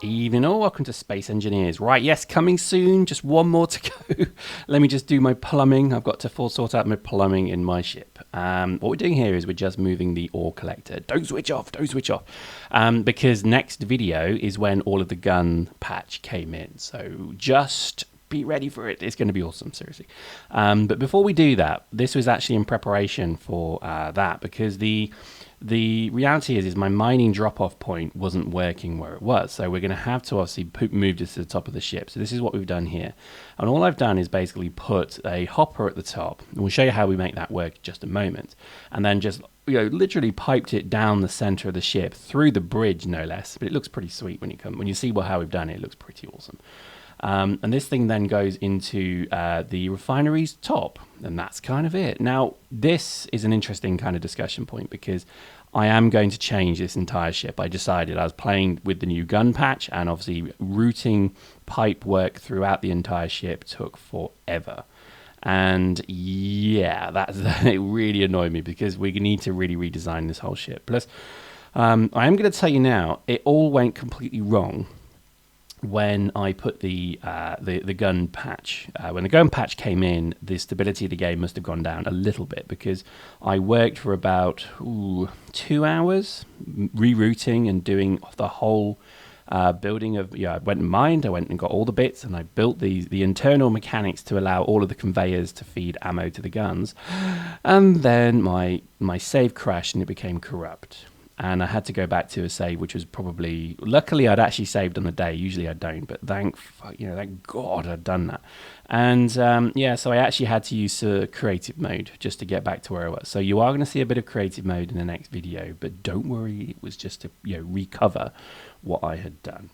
Evening all, welcome to Space Engineers. Right, yes, coming soon, just one more to go. Let me just do my plumbing. I've got to sort out my plumbing in my ship. What we're doing here is we're just moving the ore collector. Don't switch off, because next video is when all of the gun patch came in. So just be ready for it. It's going to be awesome, seriously. But before we do that, this was actually in preparation for that, because the reality is my mining drop-off point wasn't working where it was. So we're going to have to obviously move this to the top of the ship. So this is what we've done here. And all I've done is basically put a hopper at the top. And we'll show you how we make that work in just a moment. And then just, literally piped it down the center of the ship through the bridge, no less. But it looks pretty sweet when you see how we've done it. It looks pretty awesome. And this thing then goes into the refinery's top, and that's kind of it. Now, this is an interesting kind of discussion point because I am going to change this entire ship. I decided I was playing with the new gun patch, and obviously routing pipe work throughout the entire ship took forever. And yeah, it really annoyed me because we need to really redesign this whole ship. Plus, I am going to tell you now, it all went completely wrong when I put the gun patch. When the gun patch came in, the stability of the game must have gone down a little bit because I worked for about 2 hours rerouting and doing the whole building of, I went and mined, I went and got all the bits, and I built the internal mechanics to allow all of the conveyors to feed ammo to the guns. And then my save crashed and it became corrupt. And I had to go back to a save, which was probably, luckily I'd actually saved on the day. Usually I don't, but thank God I'd done that. And so I actually had to use creative mode just to get back to where I was. So you are going to see a bit of creative mode in the next video, but don't worry, it was just to recover what I had done.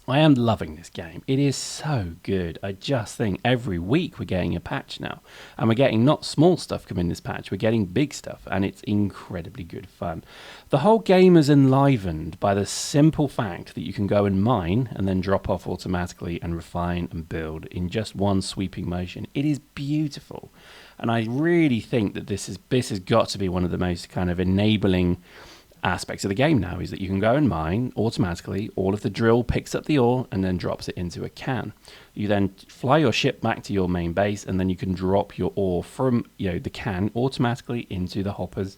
I am loving this game. It is so good. I just think every week we're getting a patch now. And we're getting not small stuff come in this patch, we're getting big stuff. And it's incredibly good fun. The whole game is enlivened by the simple fact that you can go and mine and then drop off automatically and refine and build in just one sweeping motion. It is beautiful. And I really think that this has got to be one of the most kind of enabling aspects of the game now, is that you can go and mine automatically. All of the drill picks up the ore and then drops it into a can. You then fly your ship back to your main base, and then you can drop your ore from the can automatically into the hoppers.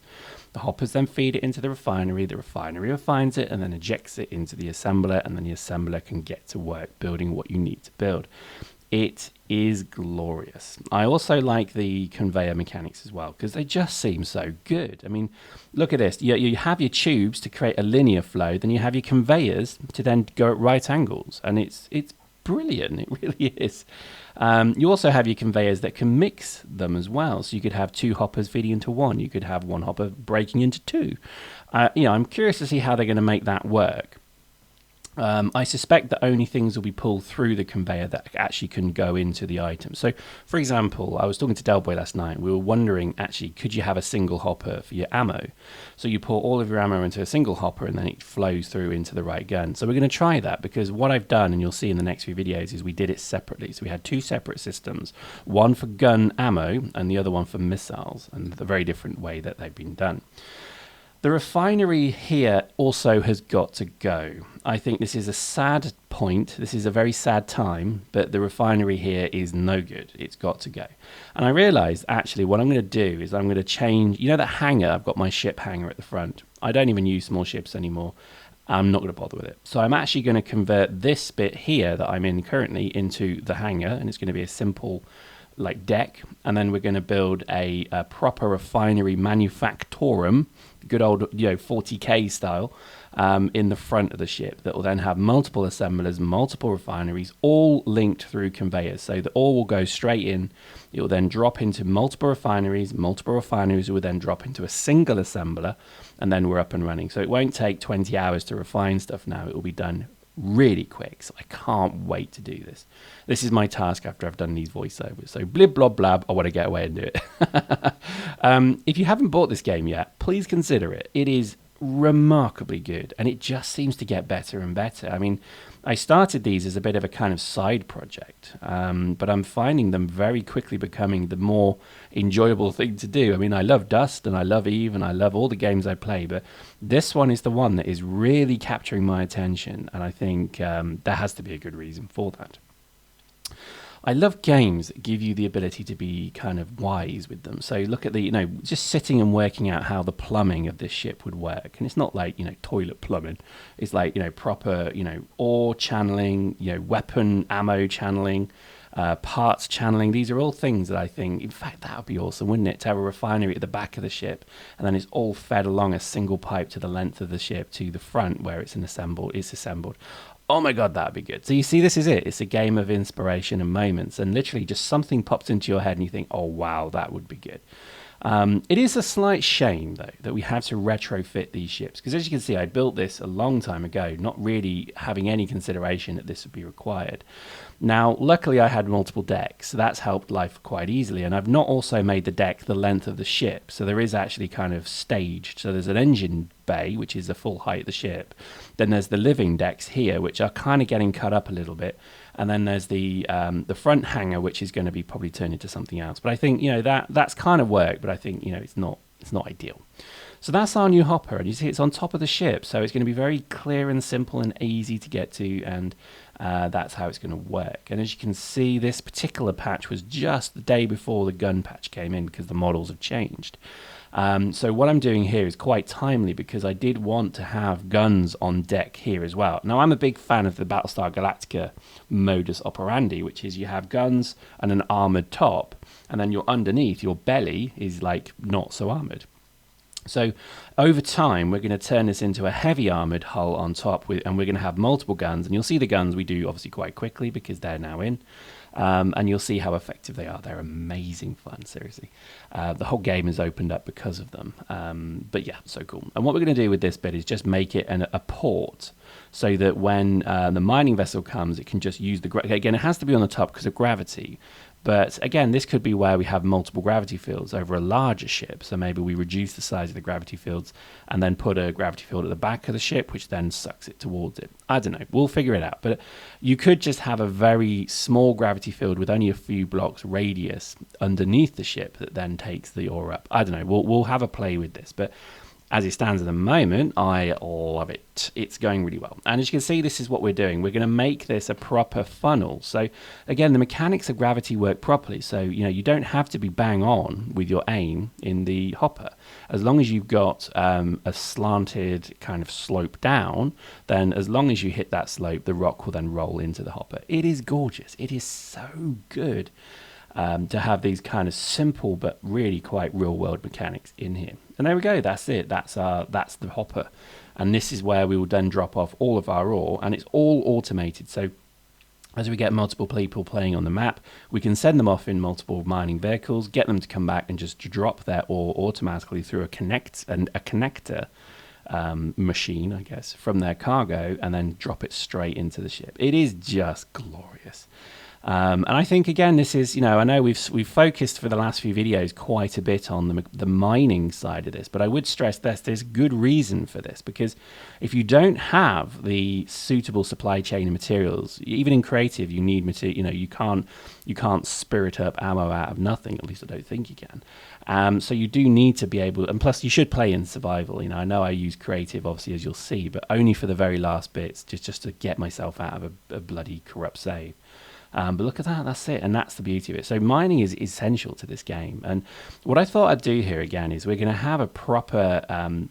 The hoppers then feed it into the refinery refines it and then ejects it into the assembler, and then the assembler can get to work building what you need to build. It is glorious. I also like the conveyor mechanics as well because they just seem so good. I mean, look at this. You have your tubes to create a linear flow, then you have your conveyors to then go at right angles, and it's brilliant. It really is. You also have your conveyors that can mix them as well. So you could have 2 hoppers feeding into 1. You could have 1 hopper breaking into 2. I'm curious to see how they're going to make that work. I suspect that only things will be pulled through the conveyor that actually can go into the item. So, for example, I was talking to Delboy last night. We were wondering, actually, could you have a single hopper for your ammo? So you pour all of your ammo into a single hopper and then it flows through into the right gun. So we're going to try that, because what I've done, and you'll see in the next few videos, is we did it separately. So we had 2 separate systems, one for gun ammo and the other one for missiles, and the very different way that they've been done. The refinery here also has got to go. I think this is a sad point. This is a very sad time, but the refinery here is no good. It's got to go. And I realized, actually, what I'm going to do is I'm going to change, that hangar, I've got my ship hangar at the front. I don't even use small ships anymore. I'm not going to bother with it. So I'm actually going to convert this bit here that I'm in currently into the hangar, and it's going to be a simple deck, and then we're going to build a proper refinery manufactorum, good old 40k style, in the front of the ship, that will then have multiple assemblers, multiple refineries, all linked through conveyors. So the ore will go straight in, it will then drop into multiple refineries will then drop into a single assembler, and then we're up and running. So it won't take 20 hours to refine stuff now. It will be done really quick. So I can't wait to do this. This is my task after I've done these voiceovers. So blib blob blab, I want to get away and do it. If you haven't bought this game yet, please consider it. It is remarkably good, and it just seems to get better and better. I mean, I started these as a bit of a kind of side project, but I'm finding them very quickly becoming the more enjoyable thing to do. I mean, I love Dust and I love Eve and I love all the games I play, but this one is the one that is really capturing my attention, and I think there has to be a good reason for that. I love games that give you the ability to be kind of wise with them. So look at the, just sitting and working out how the plumbing of this ship would work. And it's not like, toilet plumbing. It's like, proper, ore channeling, weapon ammo channeling, parts channeling. These are all things that I think, in fact, that would be awesome, wouldn't it? To have a refinery at the back of the ship, and then it's all fed along a single pipe to the length of the ship to the front where it's assembled. Oh my God, that'd be good. So you see, this is it. It's a game of inspiration and moments, and literally just something pops into your head and you think, oh wow, that would be good. It is a slight shame, though, that we have to retrofit these ships, because as you can see, I built this a long time ago, not really having any consideration that this would be required. Now, luckily, I had multiple decks, so that's helped life quite easily, and I've not also made the deck the length of the ship, so there is actually kind of staged. So there's an engine bay, which is the full height of the ship. Then there's the living decks here, which are kind of getting cut up a little bit. And then there's the front hangar, which is going to be probably turned into something else. But I think, that's kind of work, but I think, it's not ideal. So that's our new hopper, and you see it's on top of the ship, so it's going to be very clear and simple and easy to get to, and that's how it's going to work. And as you can see, this particular patch was just the day before the gun patch came in, because the models have changed. So what I'm doing here is quite timely, because I did want to have guns on deck here as well. Now, I'm a big fan of the Battlestar Galactica modus operandi, which is you have guns and an armored top, and then your underneath, your belly, is like not so armored. So over time, we're going to turn this into a heavy armored hull on top, and we're going to have multiple guns. And you'll see the guns we do obviously quite quickly because they're now in. And you'll see how effective they are. They're amazing fun, seriously. The whole game is opened up because of them. But yeah, so cool. And what we're going to do with this bit is just make it a port, so that when the mining vessel comes, it can just use again, it has to be on the top because of gravity. But again, this could be where we have multiple gravity fields over a larger ship. So maybe we reduce the size of the gravity fields and then put a gravity field at the back of the ship, which then sucks it towards it. I don't know. We'll figure it out. But you could just have a very small gravity field with only a few blocks radius underneath the ship that then takes the ore up. I don't know. We'll have a play with this. But as it stands at the moment, I love it. It's going really well. And as you can see, this is what we're doing. We're going to make this a proper funnel. So again, the mechanics of gravity work properly. So, you don't have to be bang on with your aim in the hopper. As long as you've got a slanted kind of slope down, then as long as you hit that slope, the rock will then roll into the hopper. It is gorgeous. It is so good. To have these kind of simple but really quite real world mechanics in here. And there we go, that's it, that's the hopper. And this is where we will then drop off all of our ore, and it's all automated. So as we get multiple people playing on the map, we can send them off in multiple mining vehicles, get them to come back and just drop their ore automatically through a connector machine, I guess, from their cargo, and then drop it straight into the ship. It is just glorious. And I think, again, this is, I know we've focused for the last few videos quite a bit on the mining side of this, but I would stress there's good reason for this, because if you don't have the suitable supply chain of materials, even in creative, you need material, you can't spirit up ammo out of nothing, at least I don't think you can. So you do need to be able, and plus you should play in survival. I know I use creative, obviously, as you'll see, but only for the very last bits, just to get myself out of a bloody corrupt save. But look at that, that's it, and that's the beauty of it. So mining is essential to this game, and what I thought I'd do here again is we're going to have a proper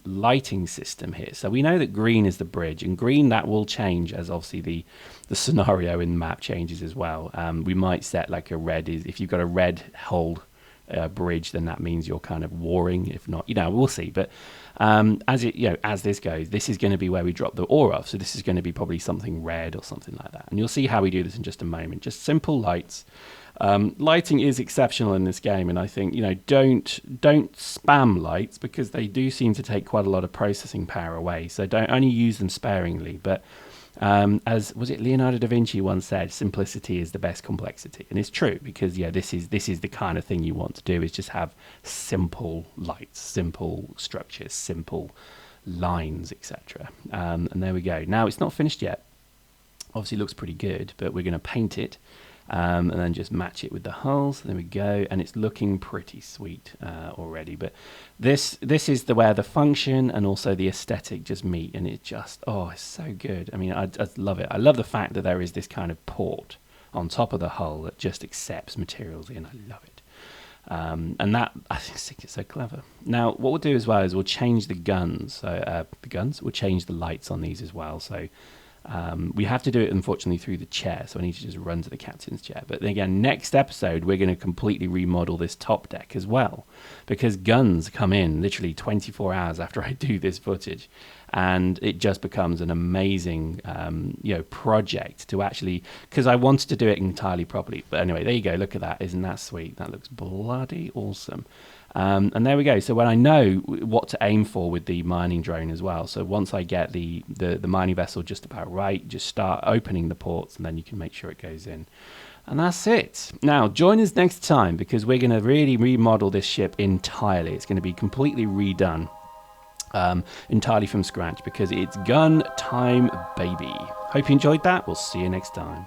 lighting system here. So we know that green is the bridge, and green, that will change as obviously the scenario in the map changes as well. We might set like a red, if you've got a red hull bridge, then that means you're kind of warring. If not, we'll see. But as this goes, this is going to be where we drop the ore off. So this is going to be probably something red or something like that. And you'll see how we do this in just a moment. Just simple lights. Lighting is exceptional in this game, and I think don't spam lights, because they do seem to take quite a lot of processing power away. So don't only use them sparingly, but as was it Leonardo da Vinci once said, simplicity is the best complexity. And it's true, because this is the kind of thing you want to do, is just have simple lights, simple structures, simple lines, etc. And there we go. Now it's not finished yet. Obviously looks pretty good, but we're going to paint it and then just match it with the hull. So there we go, and it's looking pretty sweet already. But this is where the function and also the aesthetic just meet, and it just, oh, it's so good. I mean, I love it. I love the fact that there is this kind of port on top of the hull that just accepts materials in. I love it. And that, I think it's so clever. Now, what we'll do as well is we'll change the guns. So we'll change the lights on these as well. So we have to do it, unfortunately, through the chair. So I need to just run to the captain's chair. But then again, next episode, we're going to completely remodel this top deck as well, because guns come in literally 24 hours after I do this footage. And it just becomes an amazing, project to actually, because I wanted to do it entirely properly. But anyway, there you go. Look at that. Isn't that sweet? That looks bloody awesome. And there we go. So when I know what to aim for with the mining drone as well. So once I get the mining vessel just about right, just start opening the ports, and then you can make sure it goes in. And that's it. Now, join us next time, because we're going to really remodel this ship entirely. It's going to be completely redone. Entirely from scratch, because it's gun time, baby. Hope you enjoyed that. We'll see you next time.